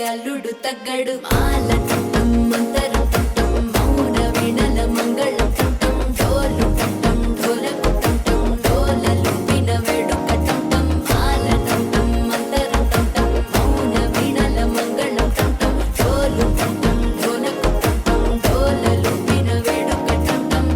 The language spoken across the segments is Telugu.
అల్లుడు తగ్గడు మాల టం మంతరం టం మౌన వీణల మంగళం టం డోలు టం డోలకు టం డోలలు విన వేడుక టం మాల టం మంతరం టం మౌన వీణల మంగళం టం డోలు టం డోలకు టం డోలలు విన వేడుక టం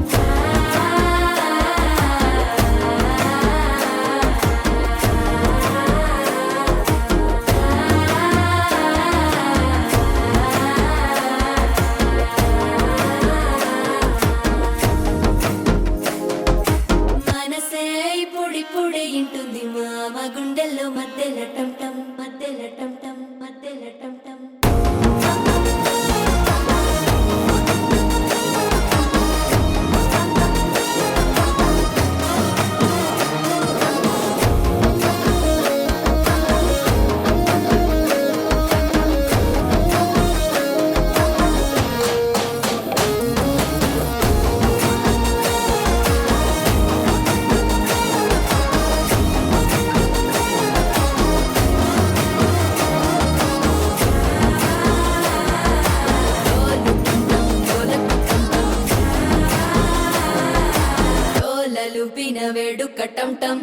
మనసే ఇప్పుడిప్పుడే ఇంటుంది మామ గుండెల్లో మధ్యల టం టం మధ్యల టం టం మధ్యల టం టం డోలలు విన వేడుక టం టం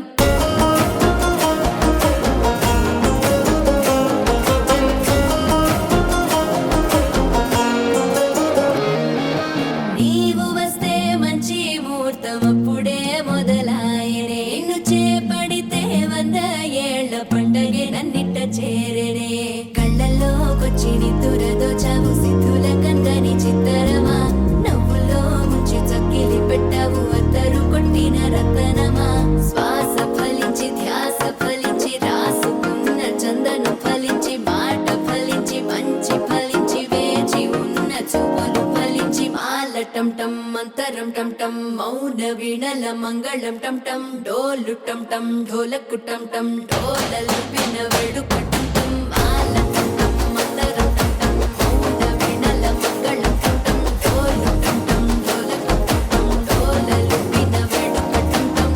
నీవు వస్తే మంచి ముహూర్తం అప్పుడే మొదలాయనే నిన్ను చేపడితే 100 ఏళ్ల పండగే నన్నిట్ట చేరనే కళ్ళల్లోకొచ్చి నిద్దురదో చావు సిద్ధుల కందని చిత్తరమా నవ్వులో ముంచి చక్కిలి పెట్టావు అద్దరు కొట్టిన రతనమా శ్వాస ఫలించి ధ్యాస ఫలించి రాసుకున్న చందను ఫలించి మాట ఫలించి మంచి ఫలించి వేచి ఉన్న చూపులు ఫలించి మాల టం టం మంతరం టం టం మౌన వీణల మంగళం టం టం డోలు టం టం ఢోలకు టం టం డోలలు విన వేడుక టం టం మాల టం టం మంతరం టం టం మౌన వీణల మంగళం టం టం డోలు టం టం ఢోలకు టం టం డోలలు విన వేడుక టం టం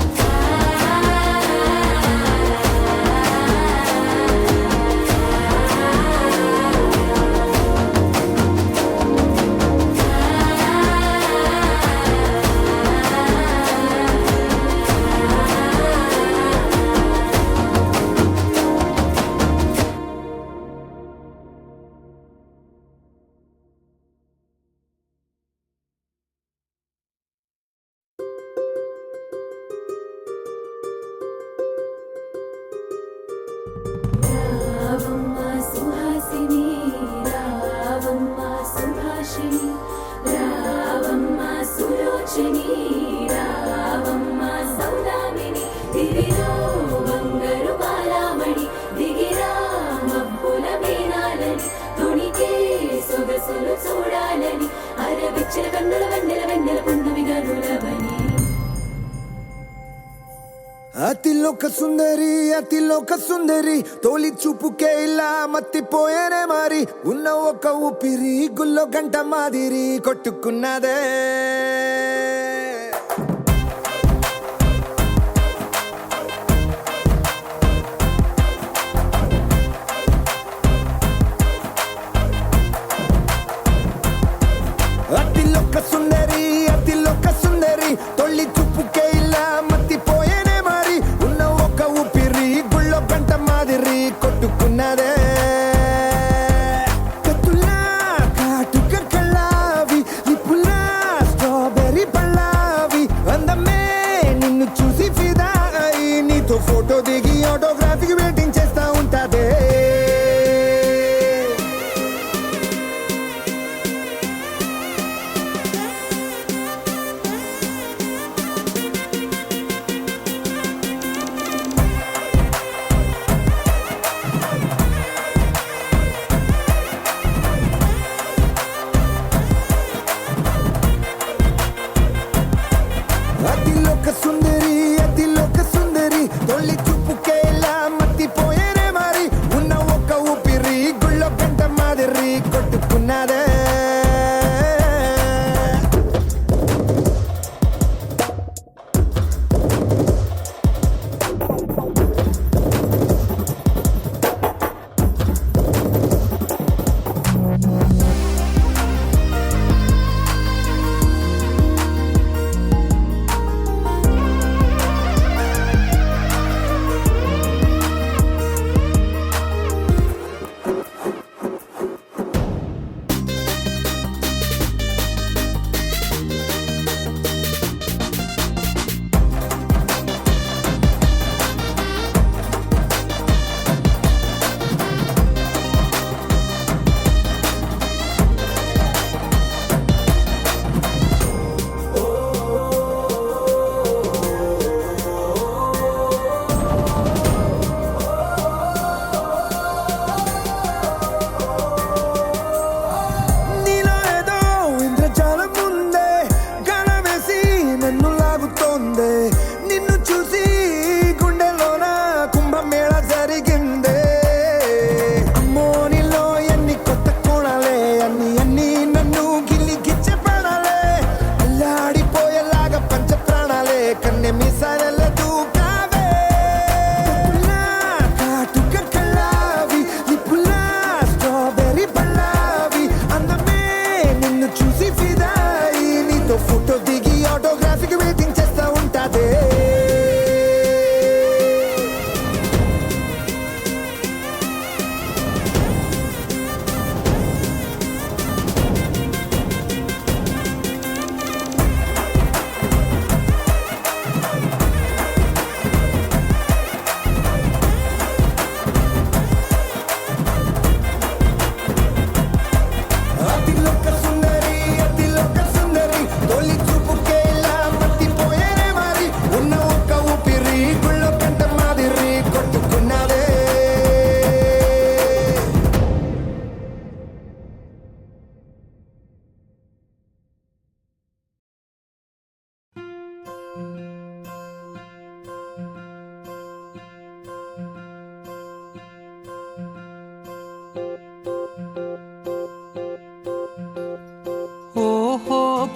రావమ్మ సుహాసిని రావమ్మ సుభాషిణి రావమ్మ సులోచని రావమ్మ సౌదామిని దివిలో బంగారు బాలామణి దిగిరా మబ్బుల మేనాలని తుణికే సొగసులు చూడాలని అరవిచ్చల కన్నుల వెన్నెల వెన్నెల పున్నమి గనులవని అతిలోక సుందరి తోలి చూపుకే ఇలా మత్తిపోయేనే మారి ఉన్న ఒక ఊపిరి గుల్లో గంట మాదిరి కొట్టుకున్నదే అతిలోక సుందరి తొలి చూపుకే ఇలా మత్తిపోయేనే మారి ఉన్న ఒక ఊపిరి గుళ్ళో గంట మాదిరి కొట్టుకున్నదే కత్తులా కాటుక కళ్ళ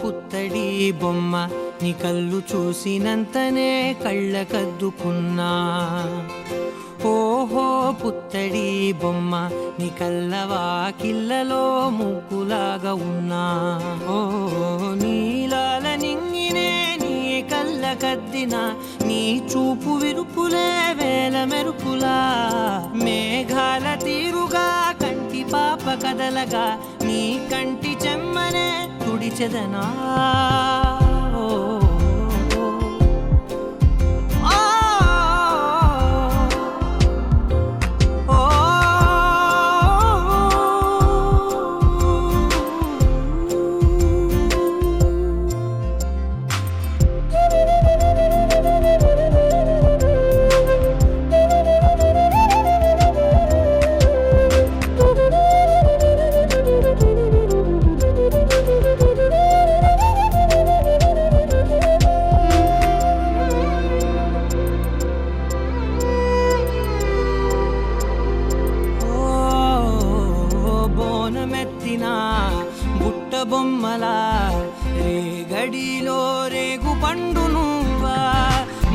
పుత్తడి బొమ్మ నీ కళ్ళు చూసినంతనే కళ్ళకద్దుకున్నా. ఓహో పుత్తడి బొమ్మ నీ కళ్ళవాకిళ్ళలో ముగ్గులాగా ఉన్నా. ఓ నీలాల నింగినే నీ కళ్ళకద్దిన నీ చూపు విరుపులే వేల మెరుపులా. మేఘాల తీరుగా కంటి పాప కదలగా నీ కంటి చెమ్మనే తుడిచెదనా. బుట్ట బొమ్మలా రేగడిలో రేగు పండు నువ్వా.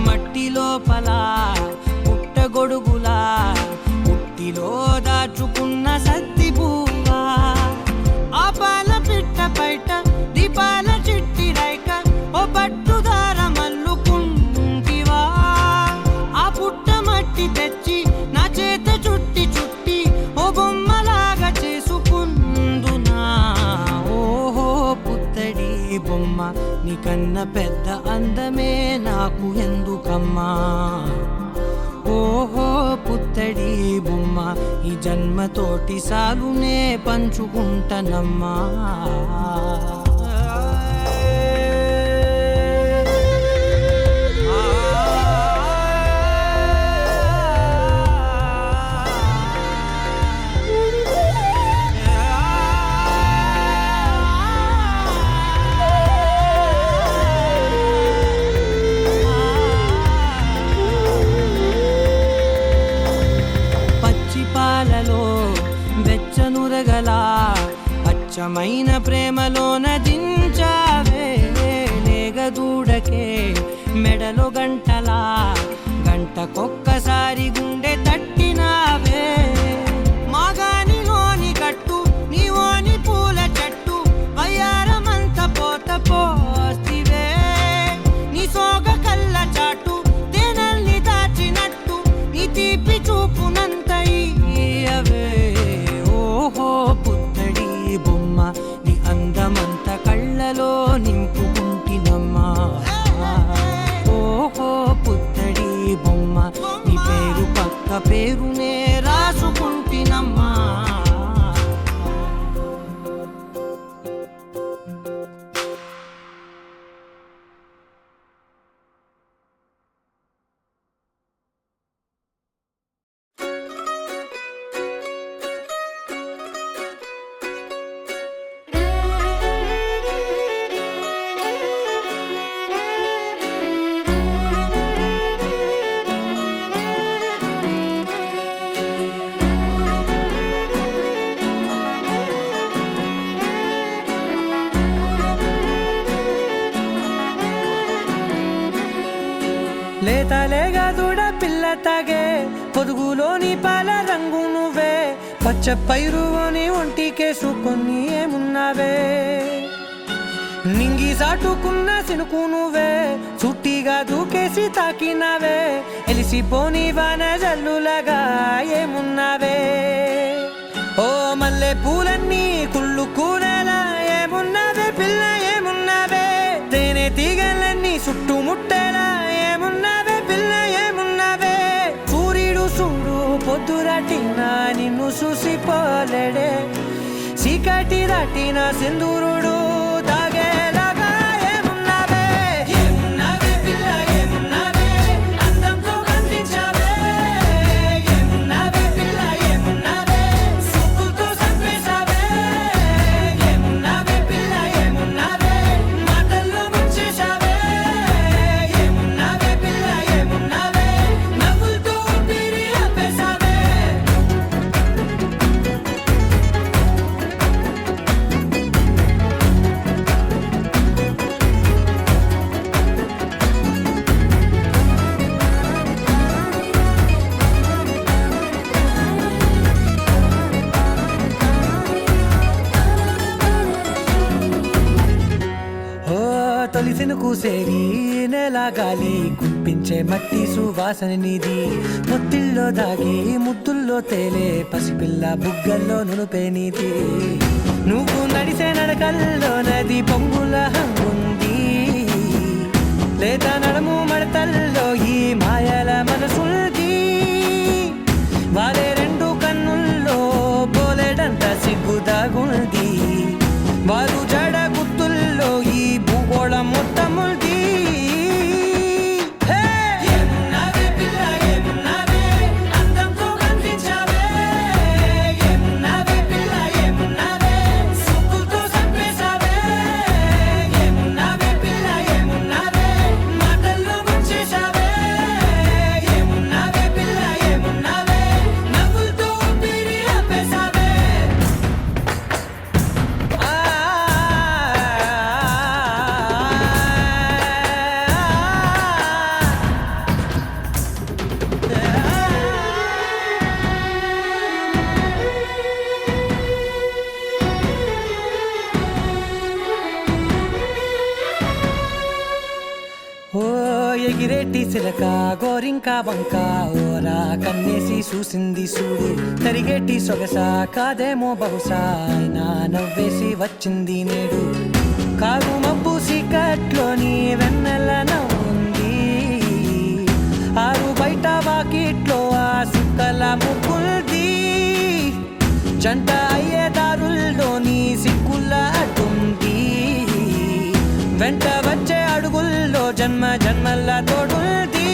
మట్టి లోపల పుట్ట గొడుగులా పుట్టిలో దాచుకున్న సత్తి పువ్వా. ఆ పాల పిట్ట బయట దీపాల చిట్టి రైక ఓ పట్టుదార మల్లుకుంటివా. ఆ పుట్ట మట్టి తెచ్చి నా చేత చుట్టి చుట్టి ఓ బొమ్మలాగా చేసుకుందునా. ఓహో పుత్తడి బొమ్మ నీకన్న పెద్ద అందమే నాకు ఎందుకమ్మా. ఓహో పుత్తడి బొమ్మ ఈ జన్మతోటి సాలునే పంచుకుంటనమ్మా. పాలలో వెచ్చనురగలా అచ్చమైన ప్రేమలోన దించావే. లేగదూడకే మెడలో గంటలా గంటకొక్కసారి గుండె తట్టినావే. మాగానిలోని గట్టు నీవోని పూల చెట్టు వయ్యారమంత పోత పోస్తివే. నీ సోగ కళ్ళ చాటు తేనల్ని దాచినట్టు నీ తీపి చూపునంత ఓహో పుత్తడి బొమ్మ నీ అందమంత కళ్ళలో నింపుకుంటినమ్మా. ఓహో పుత్తడి బొమ్మ నీ పేరు పక్క పేరునే రాసుకుంటినమ్మా. లేతలేగా దూడ పిల్ల తాగే పొదుగులోని పాల రంగు నువ్వే. పచ్చ పైరుని ఒంటికేసుకొని ఏమున్నావే. నింగి సాటుకున్న సినుకు నువ్వే చుట్టిగా దూకేసి తాకినావే. ఎలిసిపోని వాన జల్లులగా ఏమున్నావే. ఓ మల్లె పూలన్నీ కుళ్ళు కూరలా ఏమున్నావే పిల్ల ఏమున్నావే. తేనె తీగలన్నీ చుట్టుముట్టేలా ఏమున్నావే పిల్ల ఏమున్నావే. సూర్యుడు చూడు పొద్దురాటిన నిన్ను చూసిపోలేడే. చీకటి దాటిన సింధూరుడు తాగేలాగా ఏమున్నావే. ఏమున్నావే పిల్ల ఏమున్నావే. అందంతో కనిపించావే. ఏమున్నావే పిల్ల ఏమున్నావే. సుక్కుతో చంపేశావే. ఏమున్నావే పిల్ల ఏమున్నావే. మాటల్లో ముంచేశావే. ఏమున్నావే పిల్ల ఏమున్నావే. నవ్వులతో ఊపిరి ఆపేశావే. కూసేరి నెల గాలి కుప్పించే మట్టి సువాసన నీది ముత్తిల్లో దాగి ముద్దుల్లో తేలే పసిపిల్ల బుగ్గల్లో నునుపే నీది నువ్వు నడిసే నడకల్లో నది పొంగుల హంగుంది లేదా నడుము మడతల్లో ఈ మాయల మనసుంది వారే రెండు కన్నుల్లో పోలేడంత సిగ్గుదాగుంది వారు జడ గుర్తుల్లో ఈ భూగోళం మొత్తముంది ఎగిరేటి సిలక గోరింక వంక ఓరా కన్నేసి చూసింది చూడు తరిగేటి సొగస కాదేమో బహుశా అయినా నవ్వేసి వచ్చింది నేడు కారు మబ్బు సీకట్లోని వెన్నెల నవ్వుంది ఆరు బయట వాకిట్లో ఆ సుక్కల ముగ్గుల్ది జంట అయ్యే దారుల్లోని సిక్కుల అడ్డుంది వెంట వచ్చే అడుగుల్లో జన్మ జన్మల్ల తోడుంది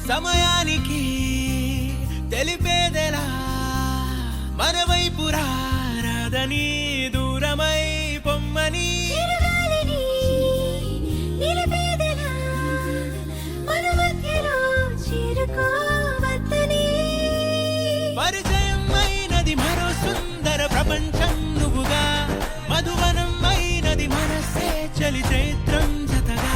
సమయానికి తెలిపేదెలా మన వైపు రాదని దూరమై పొమ్మని పరిచయం అయినది మరో సుందర ప్రపంచం నువ్వుగా మధువనం అయినది మనసే చలి చైత్రం జతగా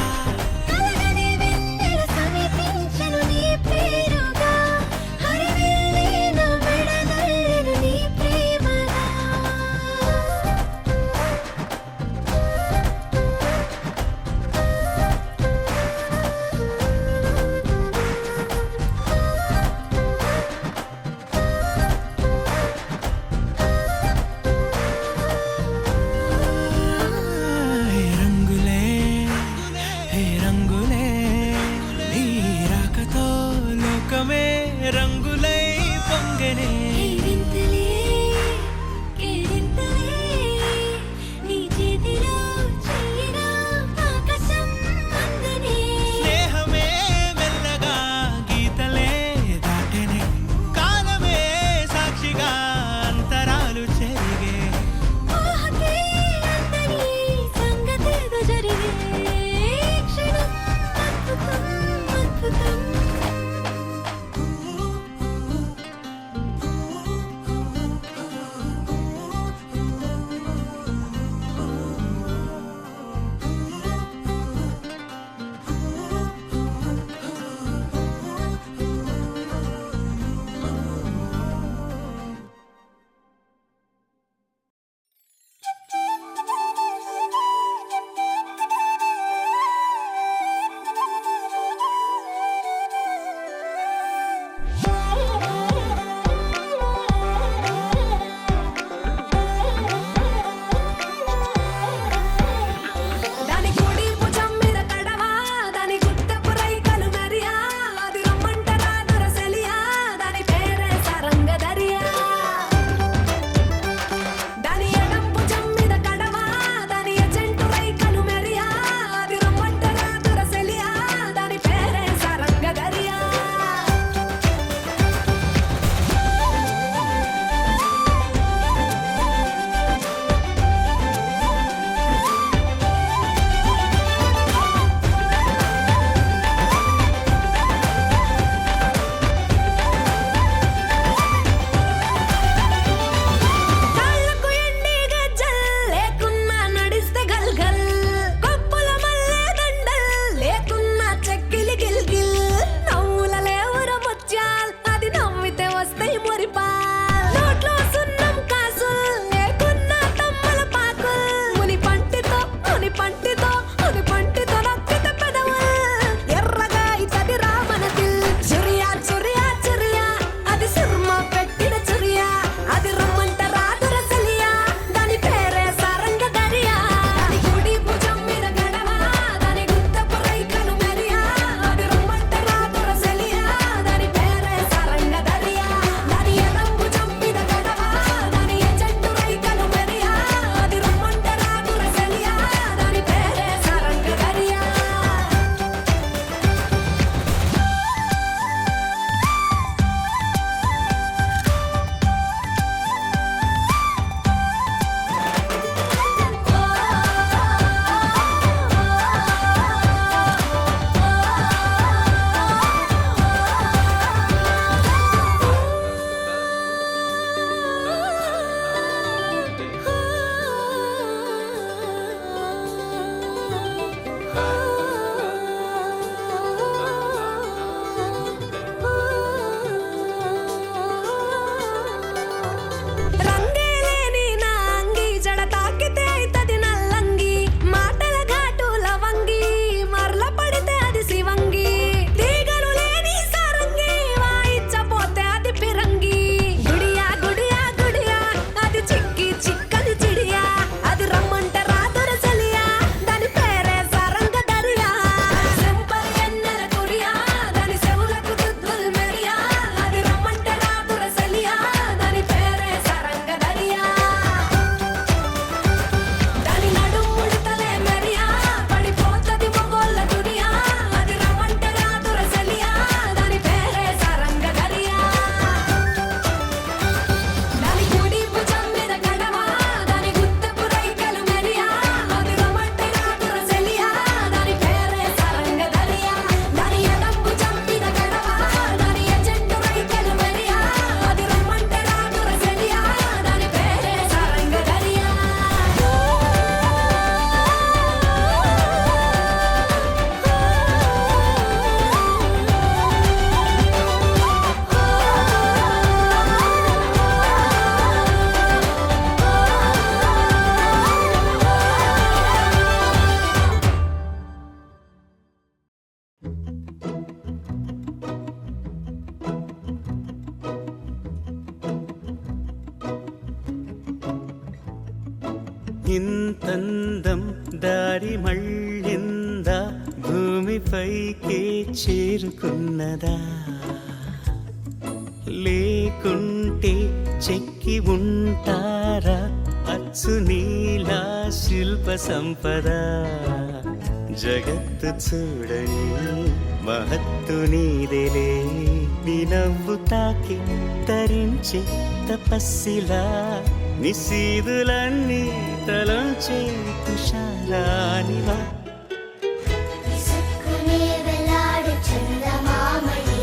రంగులై పొంగనే వింతలే కేరింతలే నీ చేతిలో చెయ్యిరా ఆకాశం అందనే స్నేహమే మెల్లగా గీతలే దాటెనే కాలమే సాక్షిగా అంతరాలు చెరిగే ఊహకే అందని సంగతేదో జరిగే క్షణం అద్భుతం అద్భుతం దాని కుడి భుజం మీద కడవా దాని గుట్టపు రైకలు మెరియా అది రమ్మంటరా దొరసెలియా దాని పేరే సరంగదరియా దాని ఎడం భుజం మీద కడవా దాని ఎజెంటు రైకలు మెరియా అది రమ్మంటరా దొరసెలియా దాని పేరే సరంగదరియా కాళ్ళకు ఎండి గజ్జల్ లేకున్నా నడిస్తే గల్గల్ కొప్పుల మల్లె దండల్ లేకున్నా చెక్కిలి గిల్గిల్ నవ్వుల లేవుర ముత్యాల్ అది నవ్వితే వస్తాయి మురిపాల్ నోట్లో సున్నం కాసుల్ లేకున్నా తమ్మల పాకుల్ ముని పంటితో నొక్కితే పెదవుల్ ఎర్రగా ఇతది రామన దిల్ చురియా చురియా చురియా అది సుర్మా పెట్టిన చురియా అది రమ్మంట రాదురసలియా దాని పేరే సారంగదరియా దాని కుడి భుజం మీద గడవా దాని గుత్తపు రైకలు మెరియా అది రమ్మంట రాదురసలియా దాని పేరే సారంగదరియా దాని ఎడం భుజం మీద గడవా దాని ఎజెంటు రైకలు మెరియా అది రమ్మంట రాదురసలియా దాని పేరే సారంగదరియా రంగేలేని నా అంగి జడ తాకితే అయితది నల్లంగి మాటల ఘాటు లవంగి మరల పడితే అది శివంగి తీగలు లేని సారంగి వాయించపోతే అది పిరంగి గుడియా గుడియా గుడియా అది చిక్కి చిక్కని చిడియా అది రమ్మంట రాదురసలియా దాని పేరే సారంగదరియా సెంపల్ ఎన్నెల కురియా దాని చెవులకు దుద్దుల్ మెరియా అది రమ్మంట రాదురసలియా దాని పేరే సారంగదరియా దాని నడుం ముడతలే మెరియా పడిపోతది మొగోళ్ళ దునియా అది రమ్మంట రాదురసలియా దాని పేరే సారంగదరియా దాని కుడి భుజం మీద కడవా దాని గుత్తపు రైకలు మెరియా అది రమ్మంట రాదురసలియా దాని పేరే సారంగదరియా దాని ఎడం భుజం మీద కడవా దాని ఎజెంటు రైకలు మెరియా అది రమ్మంట రాదురసలియా దాని పేరే సారంగదరియా ఇంతందం దారి మళ్ళిందా భూమిపైకే చేరుకున్నదా లేకుంటే చెక్కి ఉంటారా అచ్చు నీలా శిల్ప సంపద జగత్తు చూడని మహత్తు నీదేలే నీ నవ్వు తాకి తరించే తపస్సిలా నిశీదులన్నీ తలంచే తుషారానివా విసుక్కునే వెలాడు చందమామయే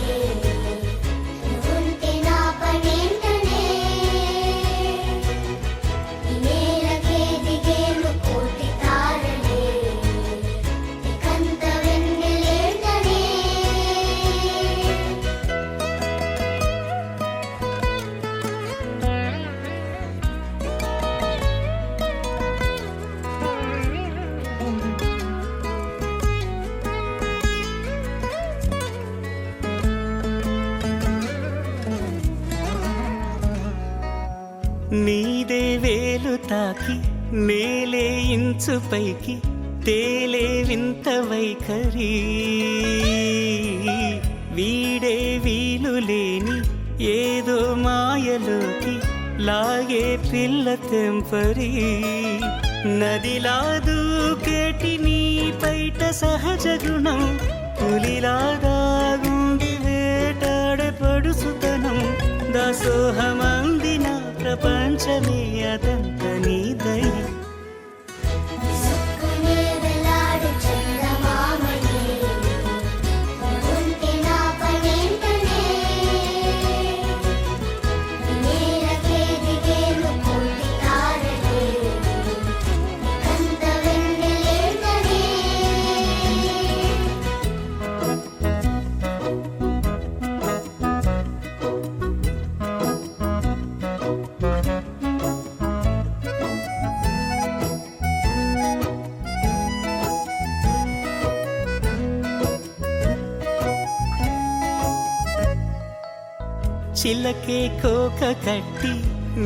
నువ్వుంటే నా పనేంటనే ఈ నేలకే దిగేను కోటి తారలే ఇకంత వెన్నెలేంటనే నీదే వేలు తాకి నేలే ఇంచు పైకి తేలే వింత వైఖరి వీడే వీలు లేని ఏదో మాయలోకి లాగే పిల్ల తెంపరి నదిలా దూకేటి నీ పైట సహజ గుణం పులిలాదాగుండి వేటాడే పడుసుతనం దాసోహమందిన ప్రపంచమే అదంత నీదై విసుక్కునే వెలాడు చందమామయే నువ్వుంటే నా పనేంటనే ఈ నేలకే దిగేను కోటి తారలే ఇకంత వెన్నెలేంటనే చిలకే కోక కట్టి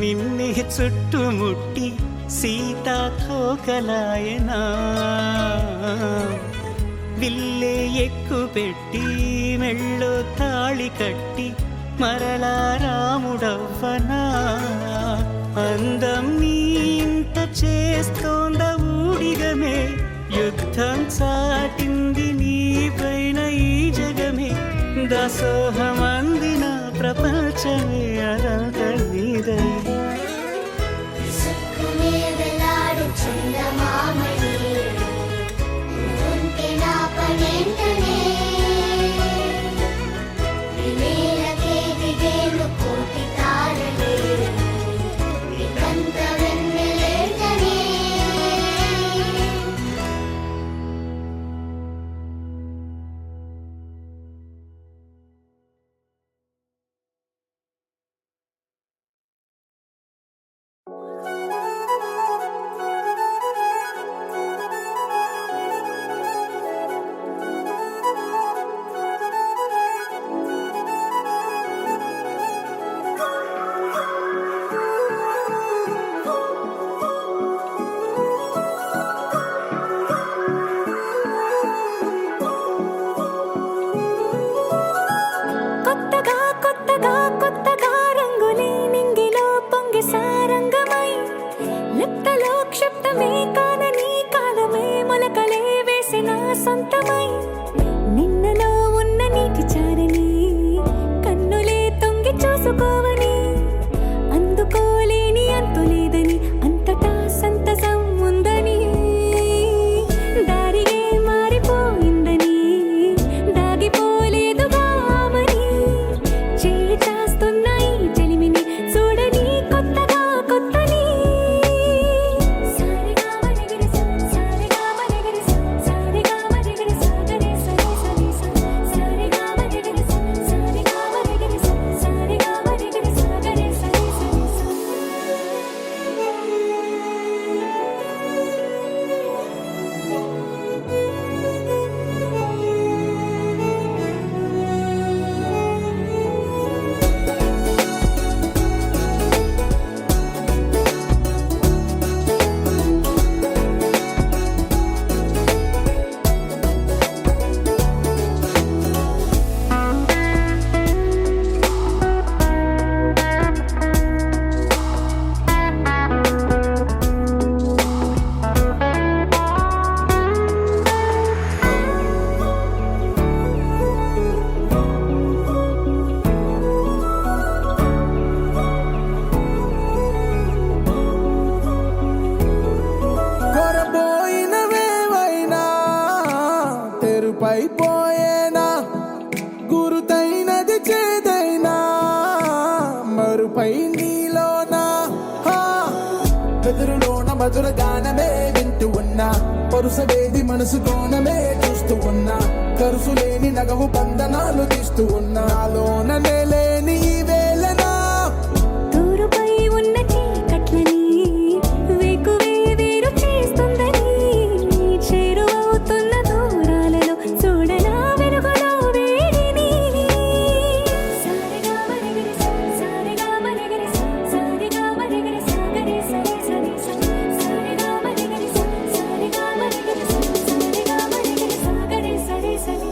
నిన్నే చుట్టుముట్టి సీతాకోకలాయనా విల్లే ఎక్కు పెట్టి మెళ్ళో తాళి కట్టి మరలా రాముడవ్వనా అందం నీ ఇంత చేస్తోంద ఊడిగమే యుద్ధం చాటింది నీ పైన ఈ జగమే దాసోహమందిన ప్రపంచమే అనంత నీదై విసుక్కునే వెలాడు చందమామయే నువ్వుంటే నా పనేంటనే ఈ నేలకే దిగేను కోటి తారలే పై నీలోనా వెదురులోన మధుర గానమే వింటూ ఉన్నా పరుసవేది మనసు కోణమే చూస్తూ ఉన్నా కరుసులేని నగవు బంధనాలు తీస్తూ ఉన్నా లోన లేని ఈ వేళనా తూరుపై ఉన్న చీకట్లని వేకువే వేరు చేస్తుందని చేరువవుతున్న దూరాలలో చూడనా వెలుగులో వేడిని సారెగా మరిగిరి సారెగా మరిగిరి సారెగా మరిగిరి సాగరి సరి సరి సారెగా మరిగిరి సారెగా మరిగిరి సారెగా మరిగిరి సాగరి సరి సరి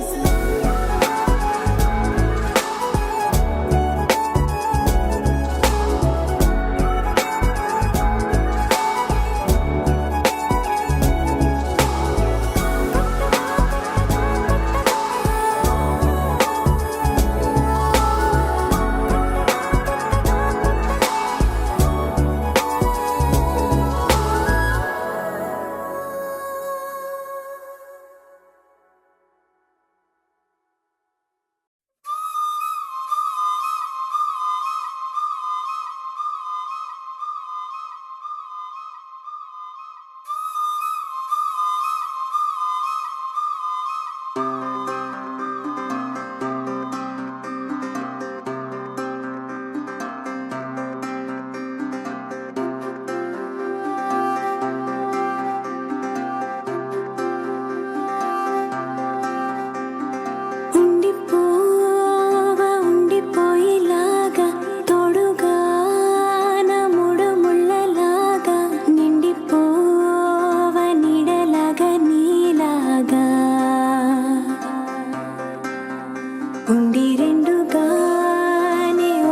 ఉండిపోవా ఉండిపోయేలాగా తోడుగా నా మూడు ముళ్ళలాగా నిండిపోవా నీడలాగా నీలాగా ఉండి రెండుగానే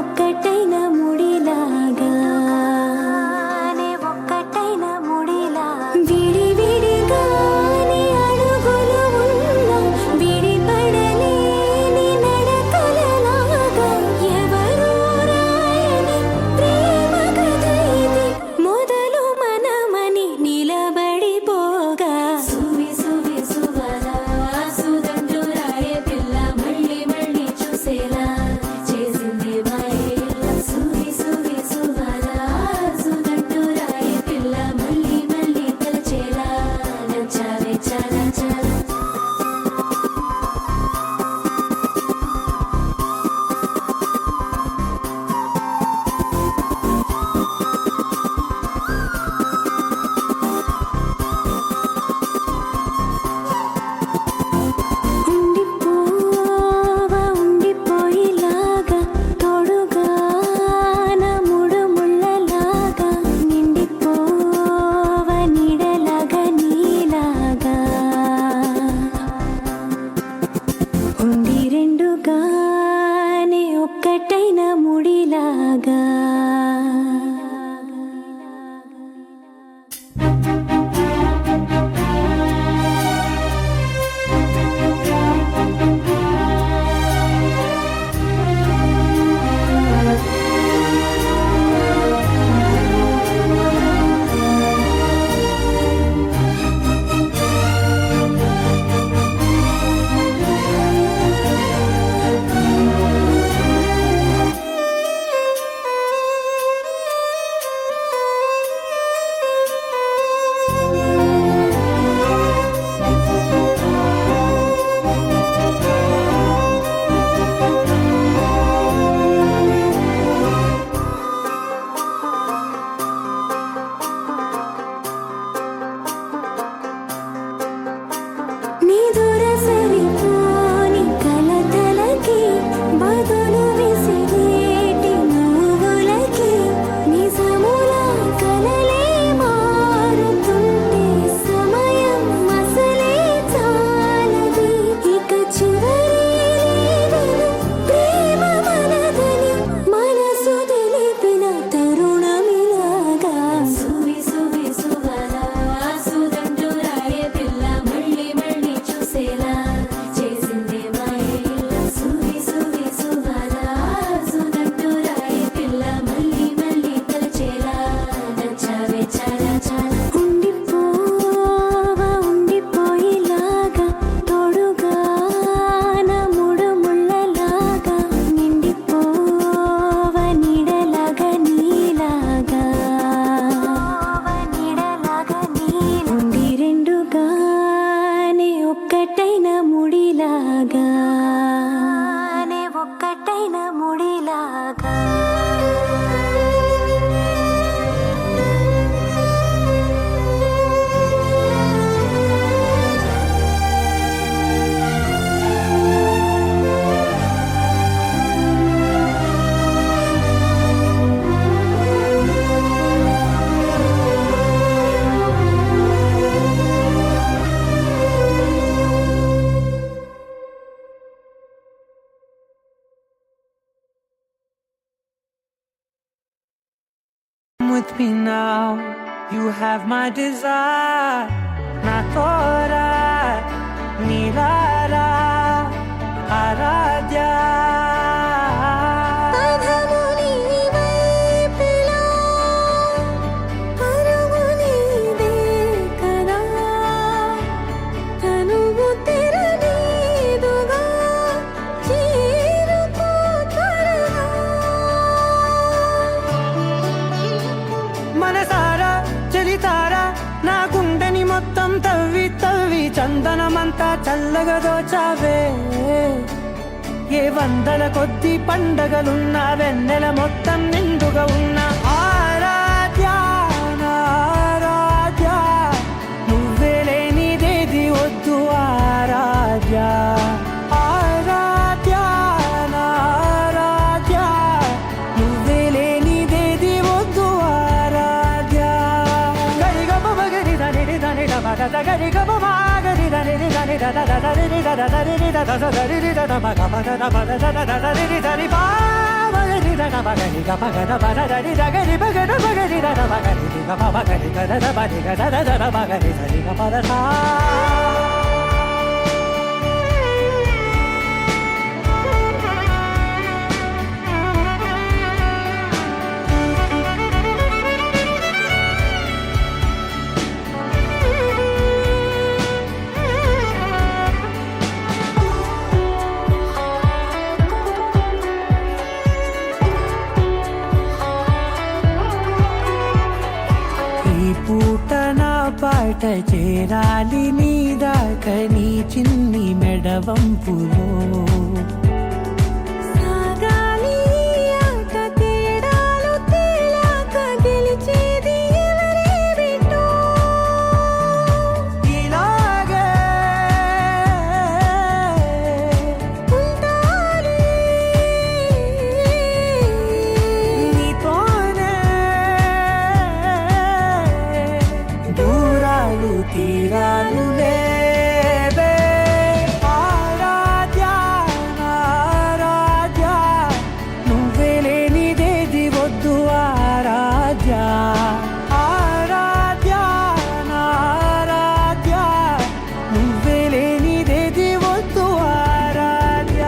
ఒక్కటైన ముడిలాగా ఒక్కటైన ముడిలా విడి విడిగానే అడుగులు ఉన్నా విడిపడలేని నడకలలాగా ఎవరూ రాయని ప్రేమ కథ ఇది మొదలు మనమని నిలబడిపోగా సువి సువి సువలా సుదండు రాయే పిల్ల మళ్ళీ మళ్ళీ చూసేలా చేసింది మాయేలా సువి సువి సువలా సుదండు రాయే పిల్ల మళ్ళీ మళ్ళీ తలచేలా నచ్చావే చాలా చాలా ఉండిపోవా ఉండిపోయేలాగా తోడుగా నా మూడు ముళ్ళలాగా నిండిపోవా నీడలాగా నీలాగా ఉండి రెండుగానే ఒక్కటైన ముడిలాగా with me now. You have my desire. Na tora nirara aradya. మనసారా చలితారా నా గుండెని మొత్తం తవ్వి తవ్వి చందనమంతా చల్లగా దోచావే. ఏ వందల కొద్ది పండగలున్నా వెన్నెల మొత్తం నిండుగా ఉన్న ఆరాధ్య నా ఆరాధ్య, నువ్వే లేనిదేది వద్దు ఆరాధ్య. ఆరాధ్య నా ఆరాధ్య, నువ్వే లేనిదేది వద్దు ఆరాధ్య. గరిగమ మగరి దని దని డమగ గరి గమ మాగరి దని దని దద దరి దద దరి దద దరి దద మగ మగ దద దద దరి దరి బా మగరి దద మగరి గమ గద బద దరి దగరి మగర మగరి దద మగరి గమ మగరి గద దద బడి గద దద మగరి దరి గమ దద. పూట నా పాట చేరాలి నీ దాకా నీ చిన్ని మెడవంపులో. సాగాలి ఆట తేడాలు తేలాక గెలిచేది ఎవరే బిడ్డో. ఇలాగే ఉంటానే నీతోనే దూరాలు తీరాలు లేవే. ఆరాధ్య నా ఆరాధ్య, నువ్వే లేనిదేది వద్దు ఆరాధ్య. ఆరాధ్య నా ఆరాధ్య, నువ్వే లేనిదేది వద్దు ఆరాధ్య.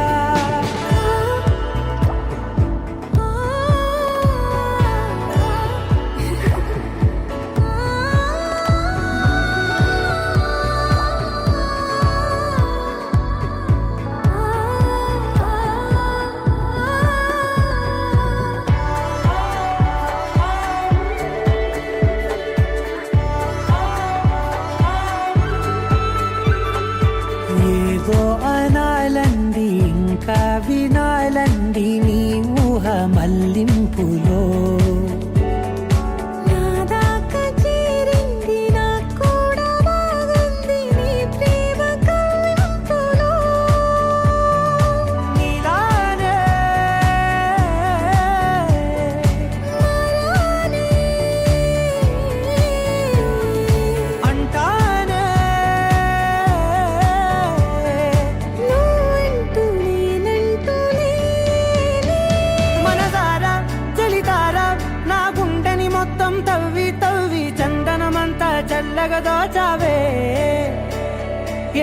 ఏదో అనాలంది ఇంకా వినాలంది నీ ఊహ మల్లింపులో. నా దాకా చేరింది నాకు కూడా బాగుంది నీ ప్రేమ కవ్వింపులో. నీలానే మరానే అంటానే నువ్వంటూ నేనంటూ లేనే. మనసారా చలితారా నా గుండెని మొత్తం తవ్వి తవ్వి చందనమంతా చల్లగా దోచావే.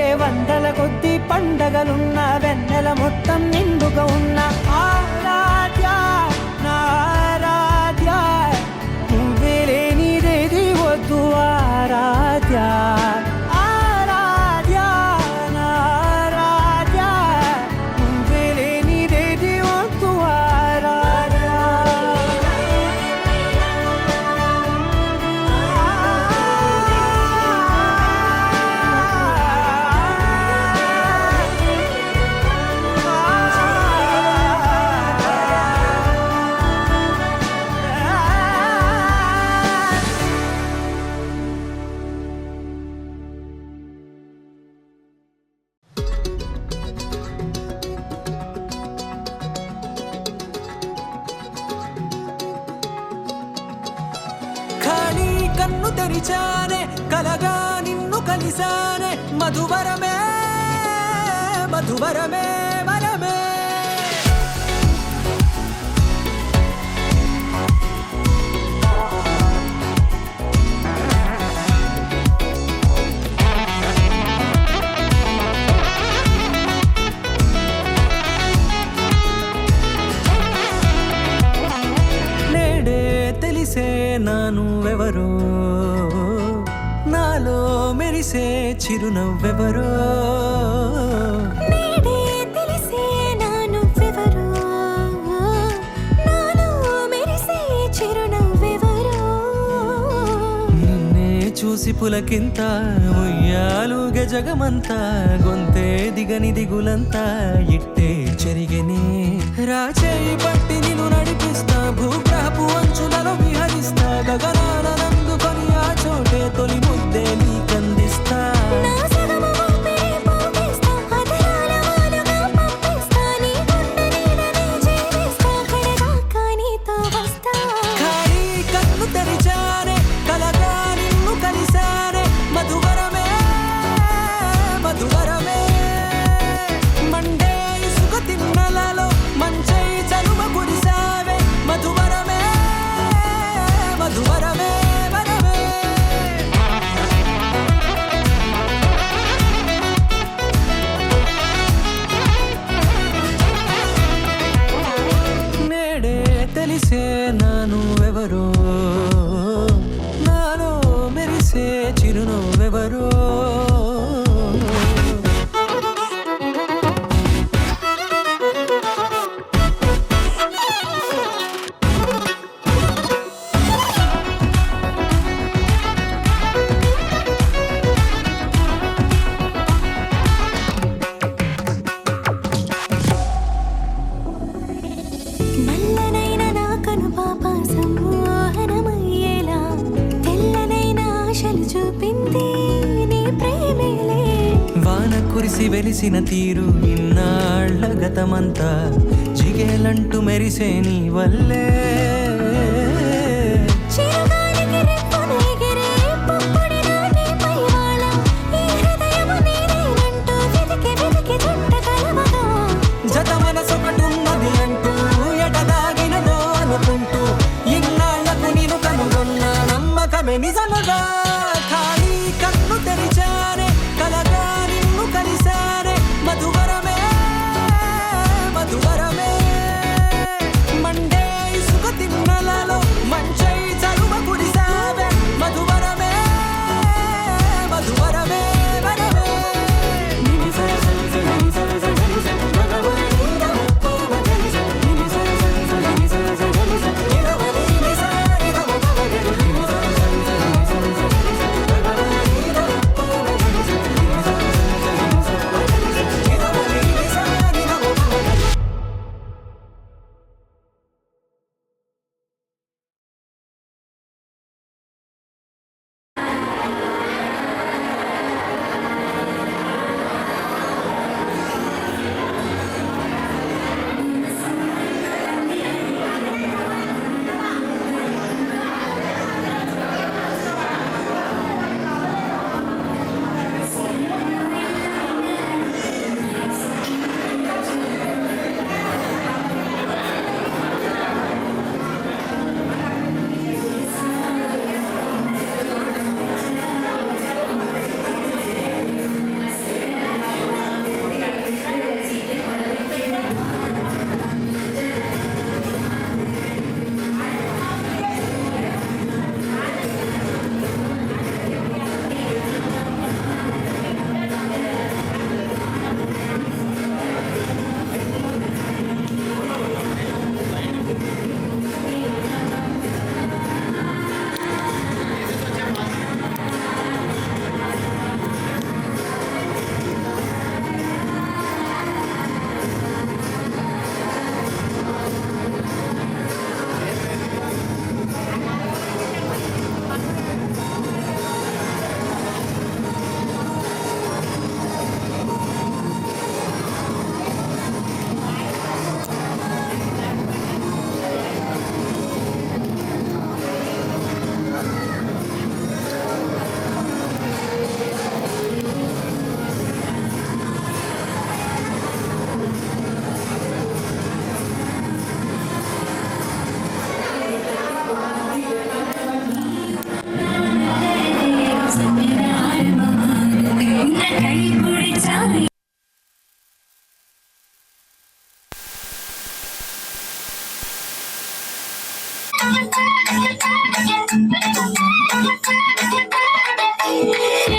ఏ వందల కొద్ది పండగలున్నా వెన్నెల మొత్తం నిండుగా ఉన్న ఆరాధ్య నా ఆరాధ్య, నువ్వే లేనిదేది వద్దు ఆరాధ్య. ఆరాధ్య నా ఆరాధ్య, నువ్వే లేనిదేది వద్దు ఆరాధ్య. ఖాళీ కన్ను తెరిచానే కలగా నిన్ను కలిసానే మధువరమే మధువరమే వరమే. నానువెవరో నాలో మెరిసే చిరునవ్వెవరో నేడే తెలిసే నా నువ్వెవరో నాలో మెరిసే చిరునవ్వెవరో నిన్నే చూసి పులకింత ఉయ్యాలుగ జగమంతా గొంతే దిగని దిగులంతా ఇట్టే చెరిగెనే రాచేయి పట్టి నిన్ను నడిపిస్తా భూగ్రహపు అంచులలో విహరిస్తా గగనాన నందుకొని ఆ చోటే తొలి ముద్దే నీకందిస్తా నా సగము ఊపిరి పోగేస్తా అదరాల వాలుగా పంపిస్తా నీ గుండె నీడనే చేరేస్తా కడదాకా నీతో వస్తా ఖాళీ కన్ను తెరిచానే కలగా నిన్ను కలిసానే మధువరమే మధువరమే మండే ఇసుక తిన్నలలో మంచై చలువ కురిసావే మధువరమే మధువరమే వరమే నేడే తెలిసే నానువెవరో నాలో మెరిసే చిరునవ్వెవరో నల్లనైన నా కనుపాప సమ్మోహనమయ్యేలా తెల్లనైన ఆశలు చూపింది నీ ప్రేమేలే వాన కురిసి వెలిసిన తీరు ఇన్నాళ్ల గతమంతా జిగేలంటూ మెరిసే నీ వల్లే చిరుగాలికి రెప్పున ఎగిరే పుప్పొడిన నీపై వాళ ఈ హృదయము నీదేనంటూ వెతికి వెతికి చుట్ట కలవగా జత మనసొకటున్నది అంటూ ఎటదాగినదో అనుకుంటూ ఇన్నాళ్లకు నేను కనుగొన్న నమ్మకమే నిజముగా ఖాళీ కన్ను తెరిచానే కలగా నిన్ను కలిసానే మధువరమే మధువరమే మండే ఇసుక తిన్న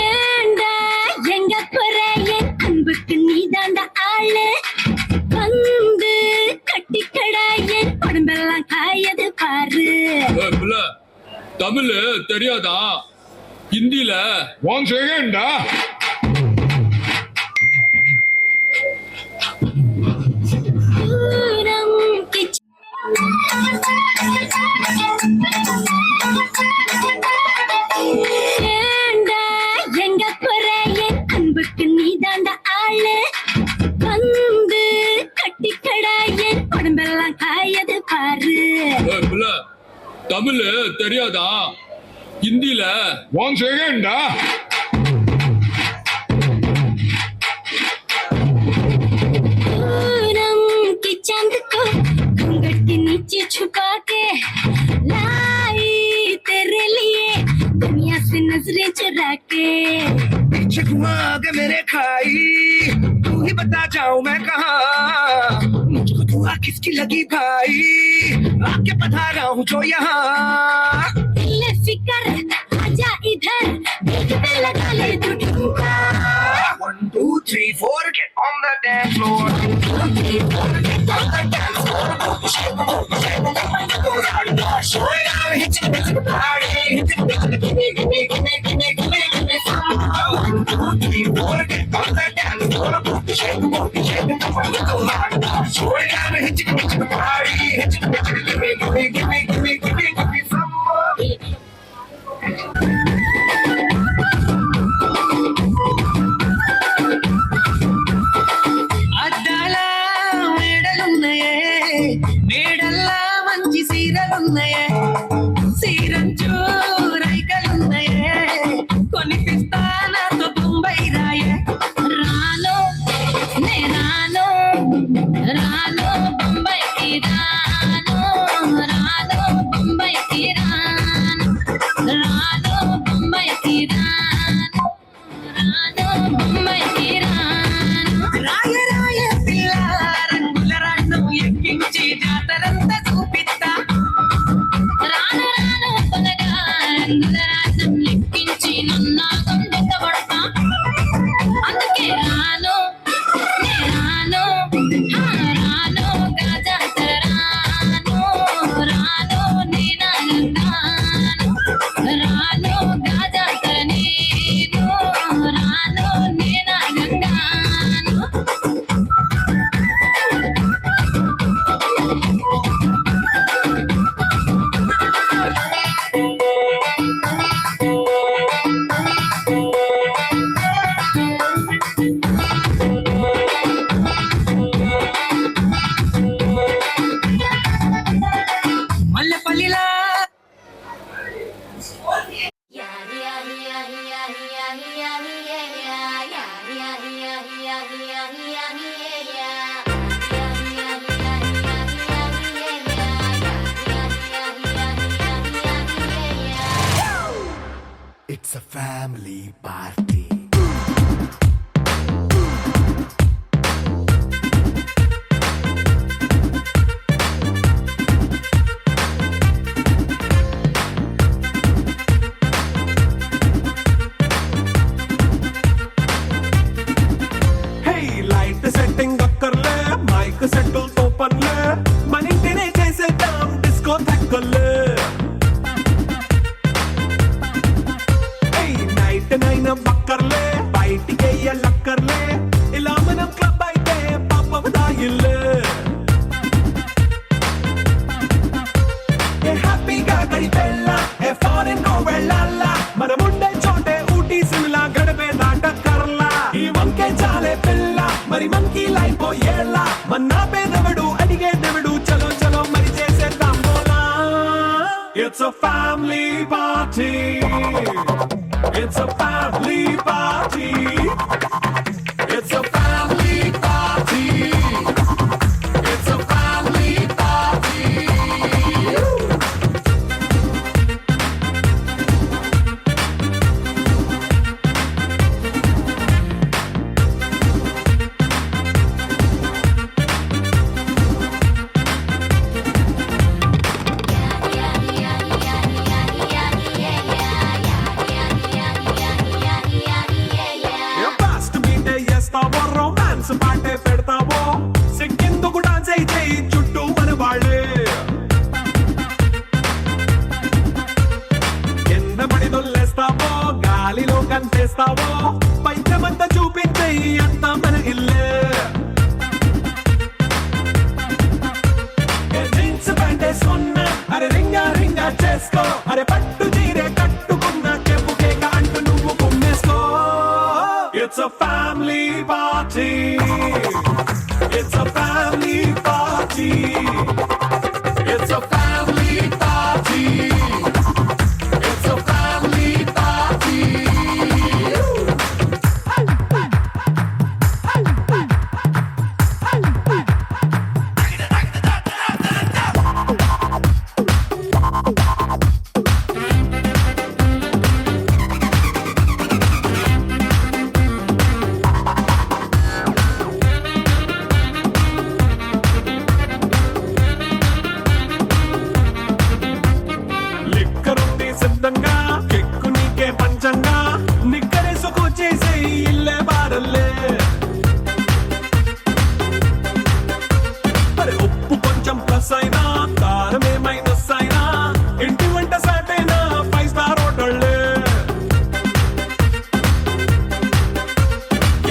ஏண்டா எங்க போற என் அன்புக்கு நீதாண்டா ஆளு வந்து கட்டிக்கடா என் உடம்பெல்லாம் காயது பாரு தமிழ் தெரியாதா ஹிந்தில ஒன் செகண்டா தூரம் கிச் ஏண்டா எங்க போற என் அன்புக்கு நீதாண்டா ஆளு வந்து கட்டிக்கடா என் உடம்பெல்லாம் காயது பாரு தமிழ் தெரியாதா ஹிந்தில ஒன் செகண்டா पूनम की चांद को घूंघट के नीचे छुपा के लाई तेरे लिए दुनिया से नजरें चुरा के आगे मेरे खाई तू ही बता जाऊं मैं कहाँ मुझको दुआ किसकी लगी भाई आके पधारा हूँ जो यहाँ दिल फिकर आजा इधर दिल पे लगा ले तू ठुमका 1 2 3 4 get on the dance floor 1 2 3 4 get on the dance floor hit the party hit the give me 1 2 3 4 get on the dance floor shake the party hit the party give me some more అద్దాల మేడలున్నాయే మేడల్లా మంచి సీరలున్నాయే సీరంచు రైకలున్నాయే కొనిపిస్తా నాతో బొంబై రాయే రాలో నే రాలో రాలో బొంబాయికి రాలో రాలో బొంబాయికి రాను రాలో బొంబాయికి రాను రాలో బొంబాయికి రాను రాయ రాయ పిల్ల రంగుల రాట్నం ఎక్కించి జాతరంతా చూపిస్తా రాను రాను పొలగా రంగుల రాట్నం లెక్కించి నన్నాగం వెతబడతా అందుకే రాను నే రాను రాను గాజాత రాను రాను నే నాగంగాను రాను గాజాత నేను రాను నే నాగంగాను మల్లెపల్లిలా It's a family party. Hey, light setting అక్కర్లే మైక్ సెట్టుల్ తో పనులే మన ఇంటినే చేసేద్దాం డిస్కో తక్కర్లే నైట్ నైన్ బక్కర్లే బయటికి లక్కర్లే ఇలా మనం క్లబ్ అయితే పాపం దాయిల్లే ఏ హ్యాపీగా గడిపెళ్ళ ఏ ఫారెన్ కో వెళ్ళాల మనం ఉండే చోటే ఊటీ సిమ్లా గడిపే దాటక్కర్లా ఈ వంకే చాలే పిల్ల మరి మనకి లైఫ్ ఏళ్ళ మన్నా పేదవడు అడిగే దేవుడు చలో చలో మరి చేసేద్దాం బోలా it's a family party it's a family party it's a family party it's a family party నిండా చేసుకో అరే పట్టు చీరే కట్టుకున్న చెప్పు కేక అంటూ నువ్వు కుమ్మేసుకో it's a family party it's a family party it's a family party it's a family party లిక్కరుంది సిద్ధంగా కెక్కు నీకే పంచంగా నిక్కరేసుకు చేసే ఇల్లే బారల్లే అరే ఉప్పు కొంచెం ప్లస్ అయినా కారమే మైనస్ అయినా ఇంటి వంట సాటైనా 5 స్టార్ హోటళ్ళే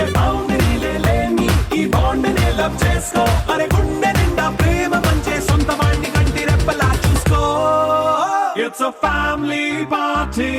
ఏ బౌండరీలే లేని ఈ బాండ్నే లవ్ చేసుకో అరే గుండె నిండా ప్రేమ పంచే సొంత వాణ్ణి కంటి రెప్పలా చూసుకో ఇట్స్ అ ఫ్యామిలీ పార్టీ